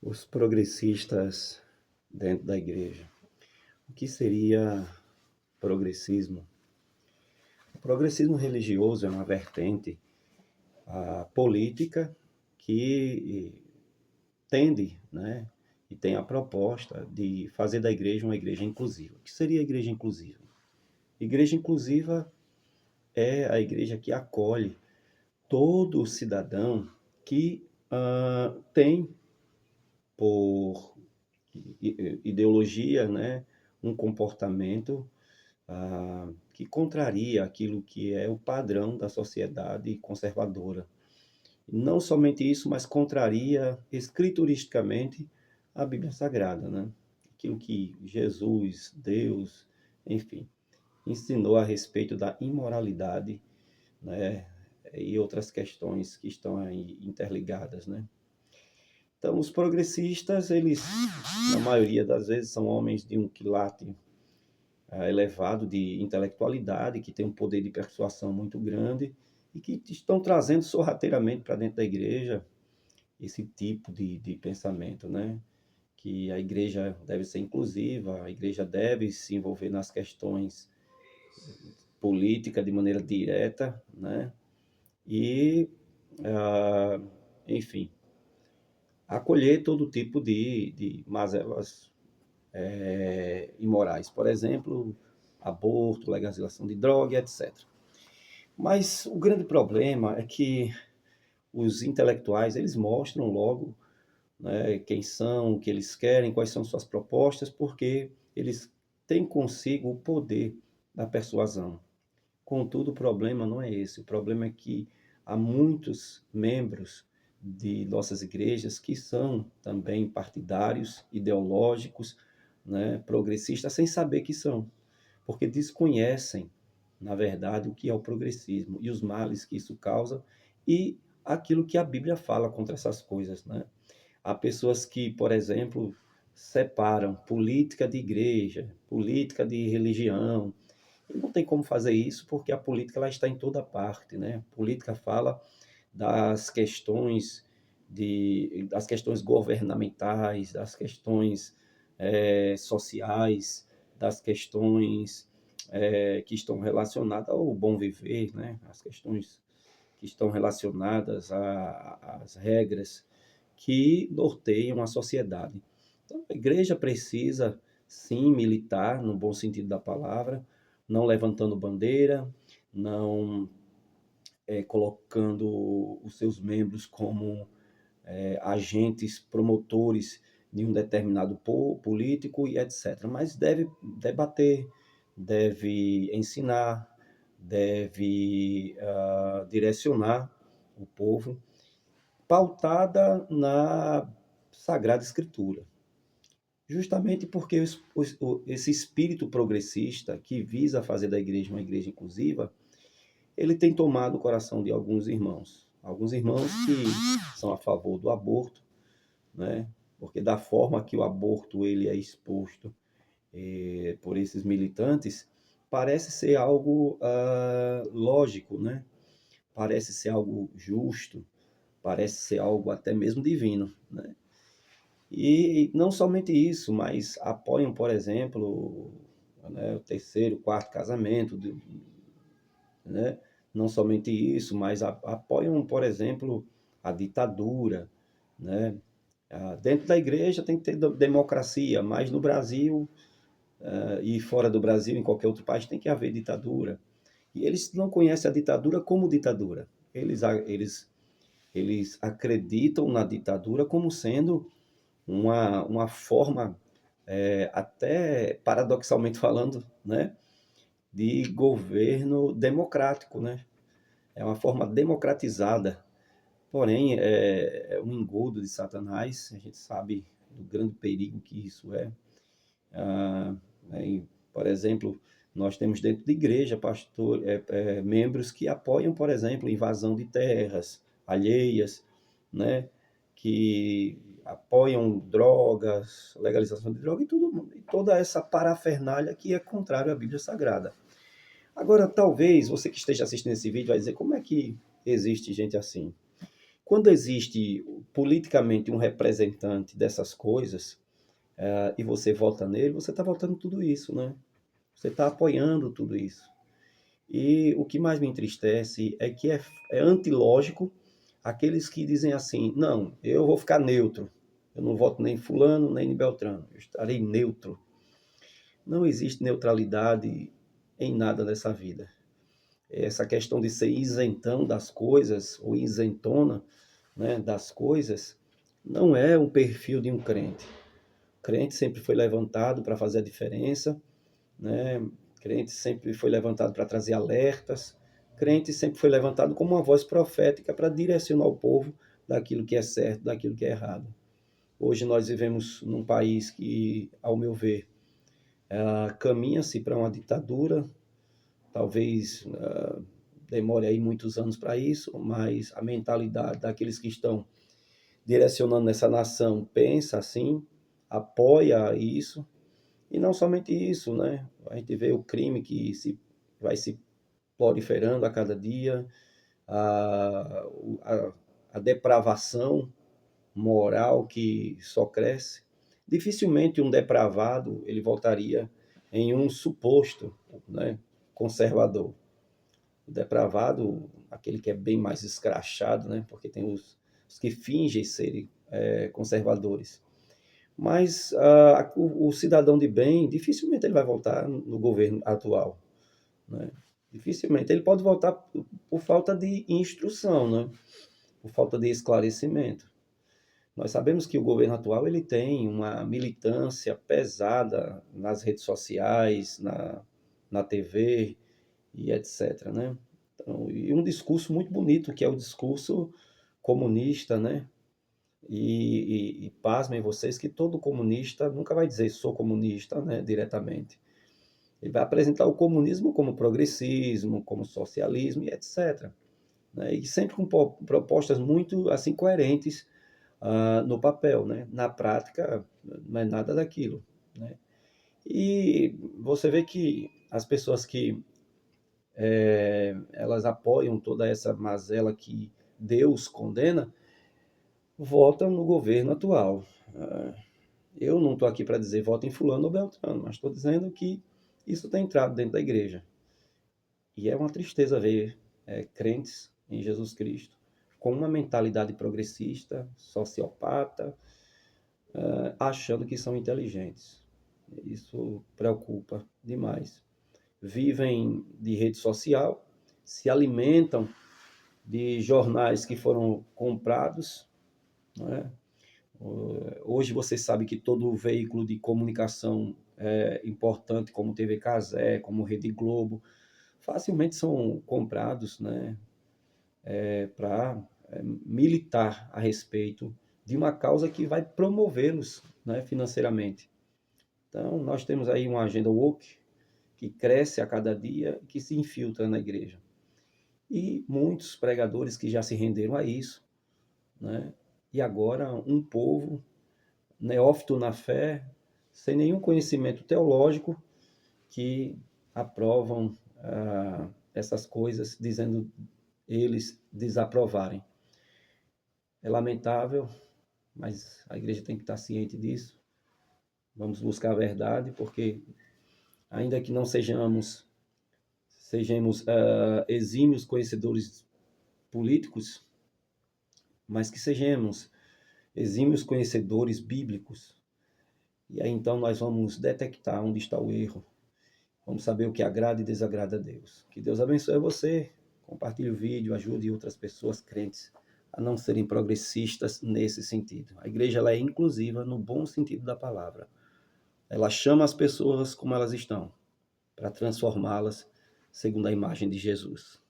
Os progressistas dentro da igreja. O que seria progressismo? O progressismo religioso é uma vertente política que tende, né, e tem a proposta de fazer da igreja uma igreja inclusiva. O que seria a igreja inclusiva? Igreja inclusiva é a igreja que acolhe todo cidadão que tem por ideologia, né, um comportamento que contraria aquilo que é o padrão da sociedade conservadora. Não somente isso, mas contraria escrituristicamente a Bíblia Sagrada, né? Aquilo que Jesus, Deus, enfim, ensinou a respeito da imoralidade, né? E outras questões que estão aí interligadas, né? Então, os progressistas, eles, na maioria das vezes, são homens de um quilate elevado de intelectualidade, que tem um poder de persuasão muito grande e que estão trazendo sorrateiramente para dentro da igreja esse tipo de pensamento, né? Que a igreja deve ser inclusiva, a igreja deve se envolver nas questões políticas de maneira direta, né? E, ah, enfim, acolher todo tipo de mazelas imorais. Por exemplo, aborto, legalização de droga, etc. Mas o grande problema é que os intelectuais, eles mostram logo, né, quem são, o que eles querem, quais são suas propostas, porque eles têm consigo o poder da persuasão. Contudo, o problema não é esse. O problema é que há muitos membros de nossas igrejas que são também partidários, ideológicos, né, progressistas, sem saber que são, porque desconhecem, na verdade, o que é o progressismo e os males que isso causa e aquilo que a Bíblia fala contra essas coisas, né? Há pessoas que, por exemplo, separam política de igreja, política de religião, e não tem como fazer isso porque a política ela está em toda parte, né? A política fala das questões das questões governamentais, das questões sociais, das questões que estão relacionadas ao bom viver, né? As questões que estão relacionadas às regras que norteiam a sociedade. Então, a igreja precisa, sim, militar, no bom sentido da palavra, não levantando bandeira, não colocando os seus membros como agentes promotores de um determinado político e etc. Mas deve debater, deve ensinar, deve direcionar o povo, pautada na Sagrada Escritura. Justamente porque esse espírito progressista que visa fazer da igreja uma igreja inclusiva, ele tem tomado o coração de alguns irmãos. Alguns irmãos que são a favor do aborto, né? Porque da forma que o aborto ele é exposto por esses militantes, parece ser algo lógico, né? Parece ser algo justo, parece ser algo até mesmo divino, né? E não somente isso, mas apoiam, por exemplo, né, o terceiro, quarto casamento, né? Não somente isso, mas apoiam, por exemplo, a ditadura, né? Dentro da igreja tem que ter democracia, mas no Brasil e fora do Brasil, em qualquer outro país, tem que haver ditadura. E eles não conhecem a ditadura como ditadura. Eles acreditam na ditadura como sendo uma forma, até paradoxalmente falando, né, de governo democrático, né? É uma forma democratizada. Porém, é um engodo de Satanás, a gente sabe do grande perigo que isso é. Ah, por exemplo, nós temos dentro da igreja membros que apoiam, por exemplo, invasão de terras alheias, né? Que apoiam drogas, legalização de drogas e toda essa parafernália que é contrário à Bíblia Sagrada. Agora, talvez você que esteja assistindo esse vídeo vai dizer como é que existe gente assim? Quando existe politicamente um representante dessas coisas, e você vota nele, você está votando tudo isso, né? Você está apoiando tudo isso. E o que mais me entristece é que é antilógico aqueles que dizem assim, não, eu vou ficar neutro, eu não voto nem em fulano, nem em Beltrano, eu estarei neutro. Não existe neutralidade em nada dessa vida. Essa questão de ser isentão das coisas, ou isentona, né, das coisas, não é um perfil de um crente. O crente sempre foi levantado para fazer a diferença, né? Crente sempre foi levantado para trazer alertas, crente sempre foi levantado como uma voz profética para direcionar o povo daquilo que é certo, daquilo que é errado. Hoje nós vivemos num país que, ao meu ver, caminha-se para uma ditadura, talvez demore aí muitos anos para isso, mas a mentalidade daqueles que estão direcionando essa nação pensa assim, apoia isso, e não somente isso, né? A gente vê o crime que vai se proliferando a cada dia, a, a, a depravação moral que só cresce. Dificilmente um depravado ele voltaria em um suposto, né, conservador. O depravado, aquele que é bem mais escrachado, né, porque tem os que fingem serem conservadores. Mas o cidadão de bem, dificilmente ele vai voltar no governo atual, né? Dificilmente. Ele pode voltar por falta de instrução, né? Por falta de esclarecimento. Nós sabemos que o governo atual ele tem uma militância pesada nas redes sociais, na TV e etc, né? Então, e um discurso muito bonito, que é o discurso comunista, né? E pasmem vocês que todo comunista nunca vai dizer sou comunista, né, diretamente. Ele vai apresentar o comunismo como progressismo, como socialismo e etc, né? E sempre com propostas muito assim coerentes no papel, né? Na prática, não é nada daquilo, né? E você vê que as pessoas que elas apoiam toda essa mazela que Deus condena, votam no governo atual. Eu não estou aqui para dizer voto em fulano ou beltrano, mas estou dizendo que isso tem entrado dentro da igreja. E é uma tristeza ver crentes em Jesus Cristo com uma mentalidade progressista, sociopata, achando que são inteligentes. Isso preocupa demais. Vivem de rede social, se alimentam de jornais que foram comprados, não é? Hoje você sabe que todo veículo de comunicação importante, como TV Cazé, como Rede Globo, facilmente são comprados, né, para militar a respeito de uma causa que vai promovê-los, né, financeiramente. Então, nós temos aí uma agenda woke que cresce a cada dia, que se infiltra na igreja. E muitos pregadores que já se renderam a isso, né? E agora um povo neófito na fé, sem nenhum conhecimento teológico, que aprovam essas coisas, dizendo eles desaprovarem. É lamentável, mas a igreja tem que estar ciente disso. Vamos buscar a verdade, porque ainda que não sejamos exímios conhecedores políticos, mas que sejamos exímios conhecedores bíblicos. E aí então nós vamos detectar onde está o erro. Vamos saber o que agrada e desagrada a Deus. Que Deus abençoe você. Compartilhe o vídeo, ajude outras pessoas crentes a não serem progressistas nesse sentido. A igreja ela é inclusiva no bom sentido da palavra. Ela chama as pessoas como elas estão, para transformá-las segundo a imagem de Jesus.